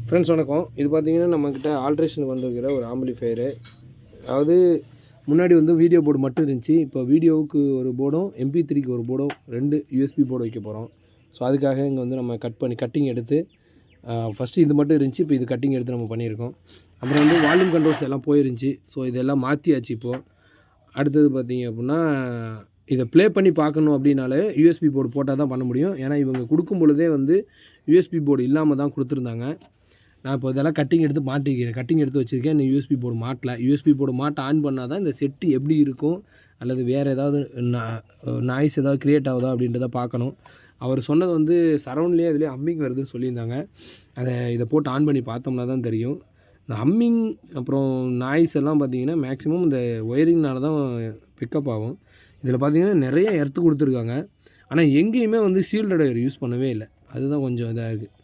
Friends வணக்கம். இது பார்த்தீங்கன்னா நம்மக்கிட்ட ஆல்ட்ரேஷனுக்கு வந்திருக்கிற ஒரு ஆம்பிளிஃபையரு. அதாவது முன்னாடி வந்து வீடியோ போர்டு மட்டும் இருந்துச்சு. இப்போ வீடியோவுக்கு ஒரு போர்டும் MP3க்கு ஒரு போர்டும் 2 USB போர்டு வைக்க போகிறோம். ஸோ அதுக்காக இங்கே வந்து நம்ம கட்டிங் எடுத்து ஃபஸ்ட்டு இது மட்டும் இருந்துச்சு. இப்போ இது கட்டிங் எடுத்து நம்ம பண்ணியிருக்கோம். அப்புறம் வந்து வால்யூம் கண்ட்ரோல்ஸ் எல்லாம் போயிருந்துச்சு. ஸோ இதெல்லாம் மாற்றியாச்சு. இப்போது அடுத்தது பார்த்திங்க அப்படின்னா இதை ப்ளே பண்ணி பார்க்கணும் அப்படின்னாலே USB போர்டு போட்டால் தான் பண்ண முடியும். ஏன்னா இவங்க கொடுக்கும் பொழுதே வந்து USB போர்டு இல்லாமல் தான் கொடுத்துருந்தாங்க. நான் இப்போ இதெல்லாம் கட்டிங் எடுத்து வச்சுருக்கேன். இன்னும் USB போர்டு மாட்டல. USB போர்டு மாட்ட ஆன் பண்ணால் தான் இந்த செட்டு எப்படி இருக்கும், அல்லது வேறு ஏதாவது நாய்ஸ் ஏதாவது க்ரியேட் ஆகுதா அப்படின்றத பார்க்கணும். அவர் சொன்னது வந்து சரௌண்ட்லேயே அதுலேயே அம்மிங் வருதுன்னு சொல்லியிருந்தாங்க. இதை போட்டு ஆன் பண்ணி பார்த்தோம்னா தான் தெரியும். இந்த அம்மிங் அப்புறம் நாய்ஸ் எல்லாம் பார்த்திங்கன்னா மேக்ஸிமம் இந்த ஒயரிங்னால தான் பிக்கப் ஆகும். இதில் பார்த்திங்கன்னா நிறைய எர்த்து கொடுத்துருக்காங்க. ஆனால் எங்கேயுமே வந்து ஷீல்டட் ஒயர் யூஸ் பண்ணவே இல்லை. அதுதான் கொஞ்சம் இதாக இருக்குது.